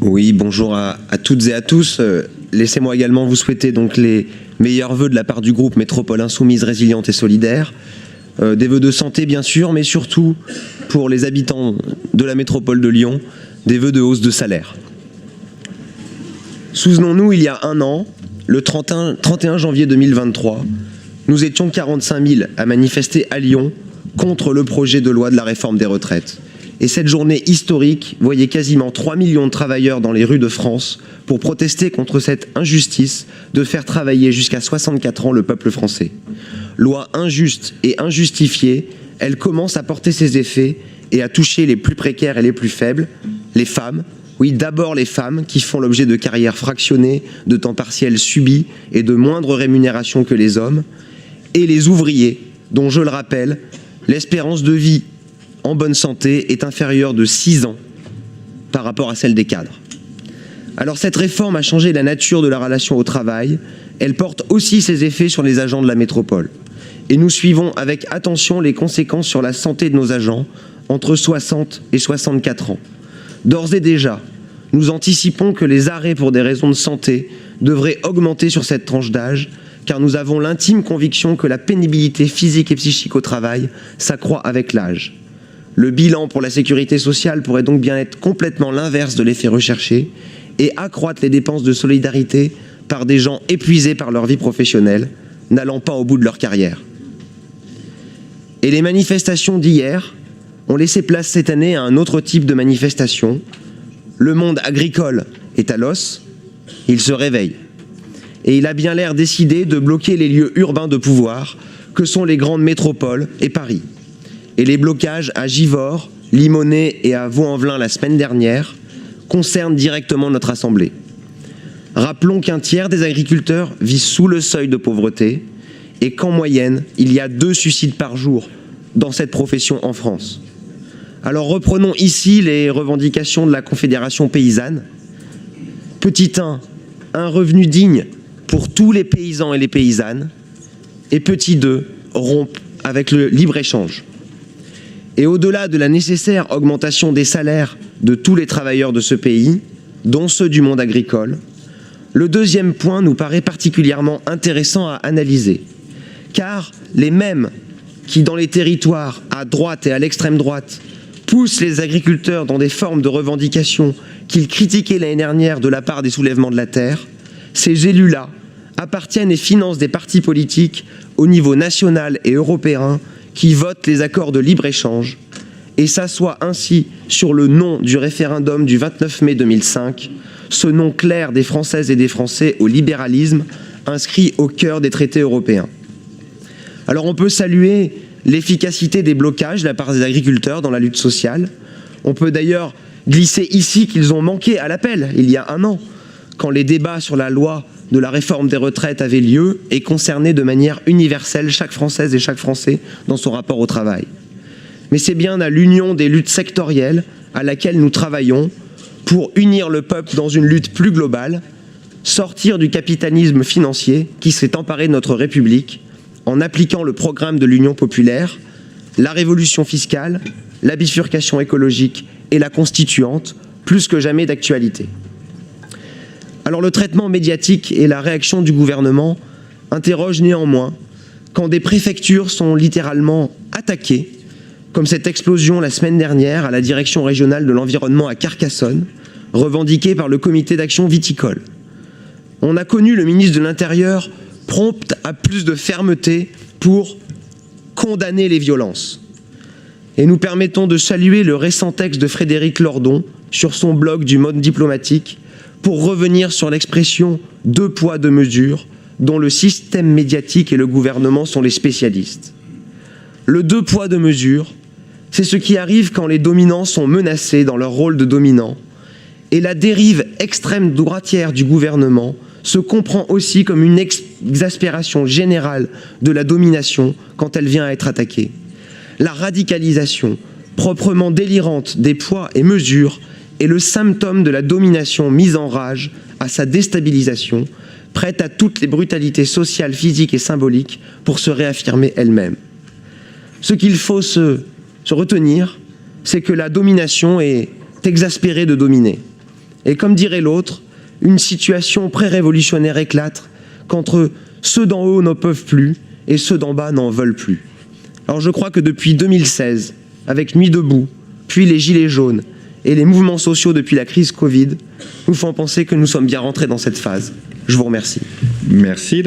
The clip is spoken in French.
Oui, bonjour à toutes et à tous. Laissez-moi également vous souhaiter donc les meilleurs vœux de la part du groupe Métropole Insoumise, Résiliente et Solidaire. Des vœux de santé bien sûr, mais surtout pour les habitants de la métropole de Lyon, des vœux de hausse de salaire. Souvenons-nous, il y a un an, le 31 janvier 2023, nous étions 45 000 à manifester à Lyon contre le projet de loi de la réforme des retraites. Et cette journée historique voyait quasiment 3 millions de travailleurs dans les rues de France pour protester contre cette injustice de faire travailler jusqu'à 64 ans le peuple français. Loi injuste et injustifiée, elle commence à porter ses effets et à toucher les plus précaires et les plus faibles, les femmes. Oui, d'abord les femmes qui font l'objet de carrières fractionnées, de temps partiel subis et de moindre rémunération que les hommes, et les ouvriers, dont, je le rappelle, l'espérance de vie en bonne santé est inférieure de 6 ans par rapport à celle des cadres. Alors cette réforme a changé la nature de la relation au travail, elle porte aussi ses effets sur les agents de la métropole. Et nous suivons avec attention les conséquences sur la santé de nos agents entre 60 et 64 ans. D'ores et déjà, nous anticipons que les arrêts pour des raisons de santé devraient augmenter sur cette tranche d'âge, car nous avons l'intime conviction que la pénibilité physique et psychique au travail s'accroît avec l'âge. Le bilan pour la sécurité sociale pourrait donc bien être complètement l'inverse de l'effet recherché et accroître les dépenses de solidarité par des gens épuisés par leur vie professionnelle, n'allant pas au bout de leur carrière. Et les manifestations d'hier ont laissé place cette année à un autre type de manifestation. Le monde agricole est à l'os, il se réveille. Et il a bien l'air décidé de bloquer les lieux urbains de pouvoir que sont les grandes métropoles et Paris. Et les blocages à Givors, Limonest et à Vaux-en-Velin la semaine dernière concernent directement notre Assemblée. Rappelons qu'un tiers des agriculteurs vit sous le seuil de pauvreté et qu'en moyenne, il y a 2 suicides par jour dans cette profession en France. Alors reprenons ici les revendications de la Confédération paysanne. Petit 1, un revenu digne pour tous les paysans et les paysannes. Et petit 2, rompre avec le libre-échange. Et au-delà de la nécessaire augmentation des salaires de tous les travailleurs de ce pays, dont ceux du monde agricole, le deuxième point nous paraît particulièrement intéressant à analyser, car les mêmes qui, dans les territoires à droite et à l'extrême droite, poussent les agriculteurs dans des formes de revendications qu'ils critiquaient l'année dernière de la part des soulèvements de la terre, ces élus-là appartiennent et financent des partis politiques au niveau national et européen qui votent les accords de libre-échange et s'assoient ainsi sur le non du référendum du 29 mai 2005, ce non clair des Françaises et des Français au libéralisme inscrit au cœur des traités européens. Alors on peut saluer l'efficacité des blocages de la part des agriculteurs dans la lutte sociale. On peut d'ailleurs glisser ici qu'ils ont manqué à l'appel il y a un an, quand les débats sur la loi de la réforme des retraites avaient lieu et concernaient de manière universelle chaque Française et chaque Français dans son rapport au travail. Mais c'est bien à l'union des luttes sectorielles à laquelle nous travaillons pour unir le peuple dans une lutte plus globale, sortir du capitalisme financier qui s'est emparé de notre République en appliquant le programme de l'Union populaire, la révolution fiscale, la bifurcation écologique et la constituante, plus que jamais d'actualité. Alors le traitement médiatique et la réaction du gouvernement interrogent néanmoins quand des préfectures sont littéralement attaquées, comme cette explosion la semaine dernière à la direction régionale de l'environnement à Carcassonne, revendiquée par le comité d'action viticole. On a connu le ministre de l'Intérieur prompt à plus de fermeté pour condamner les violences. Et nous permettons de saluer le récent texte de Frédéric Lordon sur son blog du Monde diplomatique pour revenir sur l'expression « 2 poids, 2 mesures » dont le système médiatique et le gouvernement sont les spécialistes. Le 2 poids, 2 mesures, c'est ce qui arrive quand les dominants sont menacés dans leur rôle de dominants, et la dérive extrême droitière du gouvernement se comprend aussi comme une exaspération générale de la domination quand elle vient à être attaquée. La radicalisation proprement délirante des poids et mesures est le symptôme de la domination mise en rage à sa déstabilisation, prête à toutes les brutalités sociales, physiques et symboliques pour se réaffirmer elle-même. Ce qu'il faut se retenir, c'est que la domination est exaspérée de dominer. Et comme dirait l'autre, une situation pré-révolutionnaire éclate qu'entre ceux d'en haut n'en peuvent plus et ceux d'en bas n'en veulent plus. Alors je crois que depuis 2016, avec Nuit debout, puis les Gilets jaunes et les mouvements sociaux depuis la crise Covid, nous font penser que nous sommes bien rentrés dans cette phase. Je vous remercie. Merci.